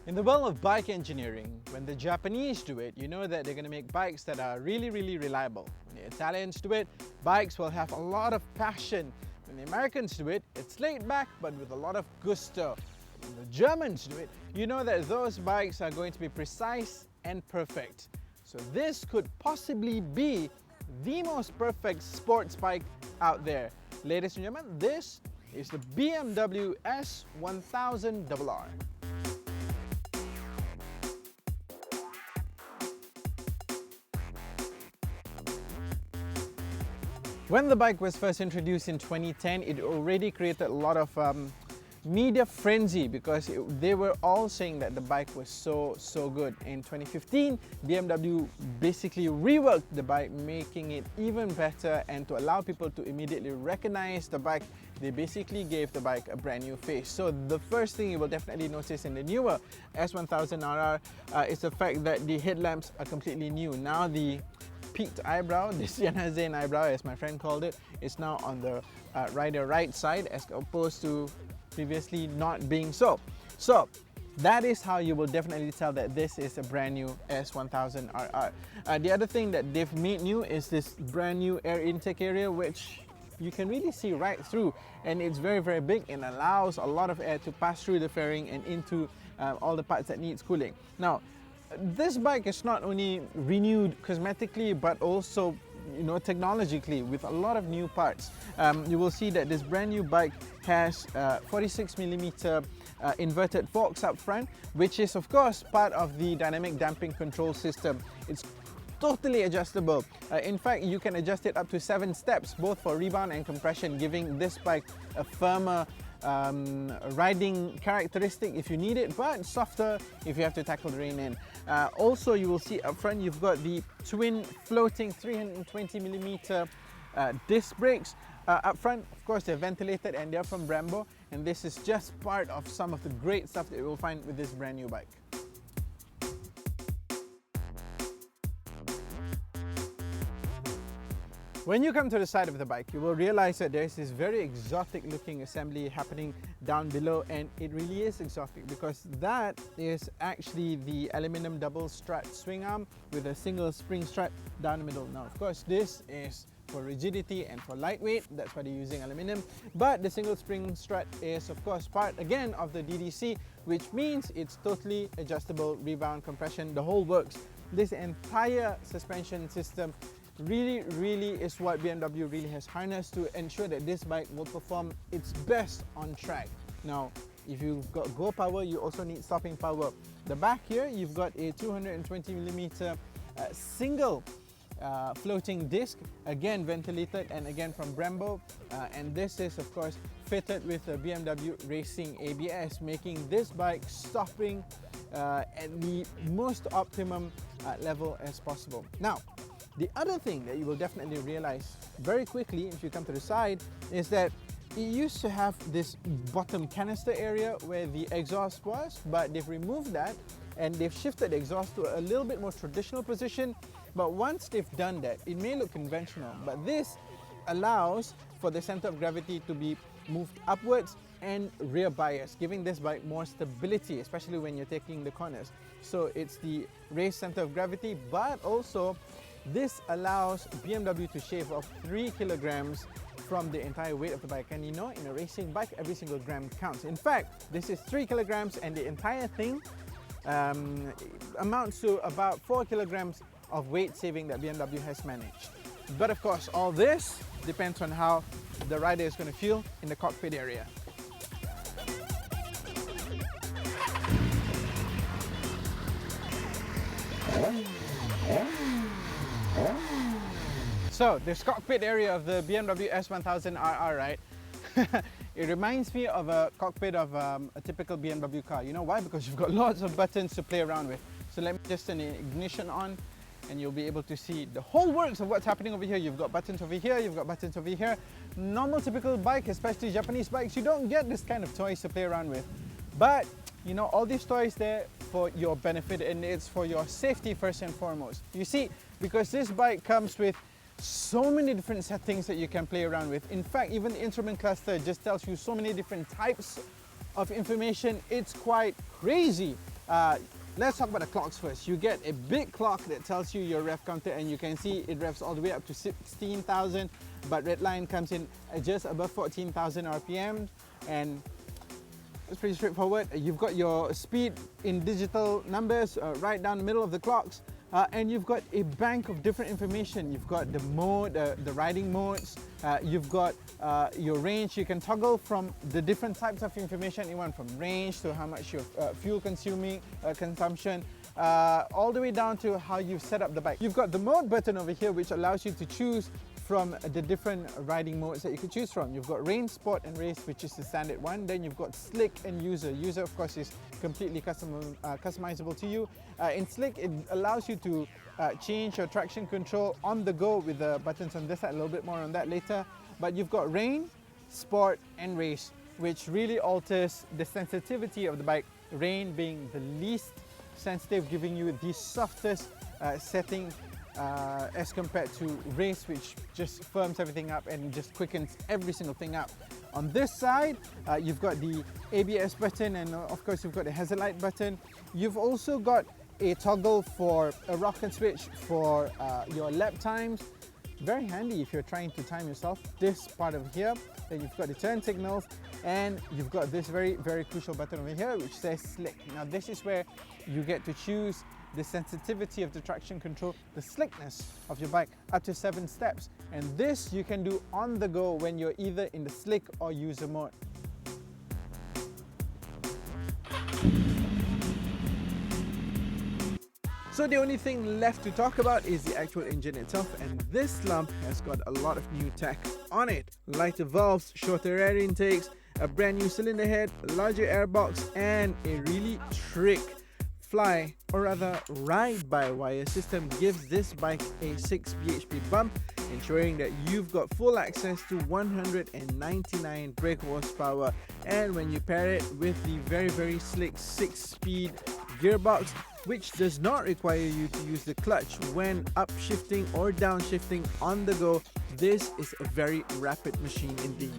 In the world of bike engineering, when the Japanese do it, you know that they're going to make bikes that are really reliable. When the Italians do it, bikes will have a lot of passion. When the Americans do it, it's laid back but with a lot of gusto. When the Germans do it, you know that those bikes are going to be precise and perfect. So this could possibly be the most perfect sports bike out there. Ladies and gentlemen, this is the BMW S1000RR. When the bike was first introduced in 2010, it already created a lot of media frenzy because they were all saying that the bike was so good. In 2015, BMW basically reworked the bike, making it even better, and to allow people to immediately recognize the bike, they basically gave the bike a brand new face. So the first thing you will definitely notice in the newer S1000RR is the fact that the headlamps are completely new. Now the peaked eyebrow, the Sienna Zane eyebrow as my friend called it, is now on the rider right side as opposed to previously not being so. So that is how you will definitely tell that this is a brand new S1000RR. The other thing that they've made new is this brand new air intake area, which you can really see right through, and it's very big and allows a lot of air to pass through the fairing and into all the parts that needs cooling. Now, this bike is not only renewed cosmetically but also, technologically with a lot of new parts. You will see that this brand new bike has 46mm inverted forks up front, which is of course part of the dynamic damping control system. It's totally adjustable. In fact, you can adjust it up to 7 steps, both for rebound and compression, giving this bike a firmer riding characteristic if you need it, but softer if you have to tackle the rain in. Also, you will see up front you've got the twin floating 320mm disc brakes up front. Of course, they're ventilated and they're from Brembo, and this is just part of some of the great stuff that you will find with this brand new bike. When you come to the side of the bike, you will realize that there's this very exotic looking assembly happening down below, and it really is exotic because that is actually the aluminum double strut swing arm with a single spring strut down the middle. Now, of course, this is for rigidity and for lightweight, that's why they're using aluminum, but the single spring strut is of course part again of the DDC, which means it's totally adjustable, rebound, compression, the whole works. This entire suspension system really is what BMW really has harnessed to ensure that this bike will perform its best on track. Now, if you've got go power, you also need stopping power. The back here, you've got a 220mm single floating disc, again ventilated and again from Brembo, and this is of course fitted with a BMW Racing ABS, making this bike stopping at the most optimum level as possible. Now, the other thing that you will definitely realize very quickly if you come to the side is that it used to have this bottom canister area where the exhaust was, but they've removed that and they've shifted the exhaust to a little bit more traditional position. But once they've done that, it may look conventional, but this allows for the center of gravity to be moved upwards and rear bias, giving this bike more stability, especially when you're taking the corners. So it's the raised center of gravity, but also this allows BMW to shave off 3 kilograms from the entire weight of the bike. And in a racing bike, every single gram counts. In fact, this is 3 kilograms and the entire thing amounts to about 4 kilograms of weight saving that BMW has managed. But of course, all this depends on how the rider is going to feel in the cockpit area. So, this cockpit area of the BMW S1000RR, right? It reminds me of a cockpit of a typical BMW car. You know why? Because you've got lots of buttons to play around with. So let me just turn the ignition on and you'll be able to see the whole works of what's happening over here. You've got buttons over here, you've got buttons over here. Normal typical bike, especially Japanese bikes, you don't get this kind of toys to play around with. But all these toys there for your benefit, and it's for your safety first and foremost. You see, because this bike comes with so many different settings that you can play around with. In fact, even the instrument cluster just tells you so many different types of information. It's quite crazy. Let's talk about the clocks first. You get a big clock that tells you your rev counter, and you can see it revs all the way up to 16,000, but red line comes in just above 14,000 RPM, and it's pretty straightforward. You've got your speed in digital numbers right down the middle of the clocks, and you've got a bank of different information. You've got the mode, the riding modes, you've got your range. You can toggle from the different types of information you want, from range to how much your fuel consumption, all the way down to how you've set up the bike. You've got the mode button over here, which allows you to choose from the different riding modes that you could choose from. You've got Rain, Sport and Race, which is the standard one. Then you've got Slick and User. User, of course, is completely customizable to you. In Slick, it allows you to change your traction control on the go with the buttons on this side. A little bit more on that later. But you've got Rain, Sport and Race, which really alters the sensitivity of the bike. Rain being the least sensitive, giving you the softest setting as compared to Race, which just firms everything up and just quickens every single thing up. On this side, you've got the ABS button, and of course you've got the hazard light button. You've also got a toggle for a rocket switch for your lap times. Very handy if you're trying to time yourself. This part over here, then you've got the turn signals, and you've got this very crucial button over here which says Slick. Now this is where you get to choose the sensitivity of the traction control, the slickness of your bike, up to 7 steps. And this you can do on the go when you're either in the Slick or User mode. So the only thing left to talk about is the actual engine itself, and this lump has got a lot of new tech on it. Lighter valves, shorter air intakes, a brand new cylinder head, a larger airbox, and a really trick fly, or rather ride-by-wire system gives this bike a 6 bhp bump, ensuring that you've got full access to 199 brake horsepower. And when you pair it with the very slick 6-speed gearbox, which does not require you to use the clutch when upshifting or downshifting on the go, this is a very rapid machine indeed.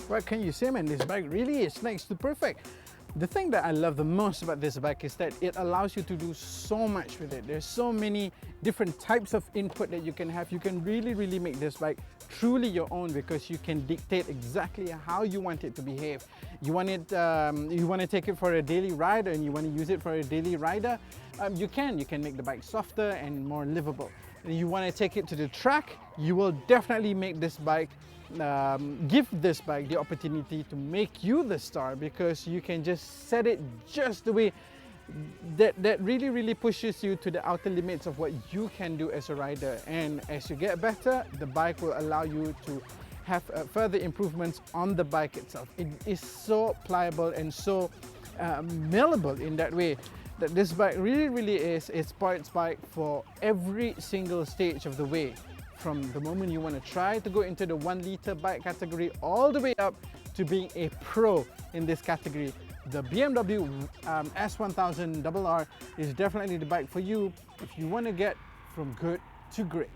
What can you say, man? This bike really is next to perfect. The thing that I love the most about this bike is that it allows you to do so much with it. There's so many different types of input that you can have. You can really make this bike truly your own, because you can dictate exactly how you want it to behave. You want it, you want to take it for a daily ride and you want to use it for a daily rider, you can make the bike softer and more livable. You want to take it to the track, you will definitely make this bike give this bike the opportunity to make you the star, because you can just set it just the way that really pushes you to the outer limits of what you can do as a rider. And as you get better, the bike will allow you to have further improvements on the bike itself. It is so pliable and so malleable in that way, that this bike really is a sports bike for every single stage of the way. From the moment you want to try to go into the 1 liter bike category all the way up to being a pro in this category, the BMW S1000RR is definitely the bike for you if you want to get from good to great.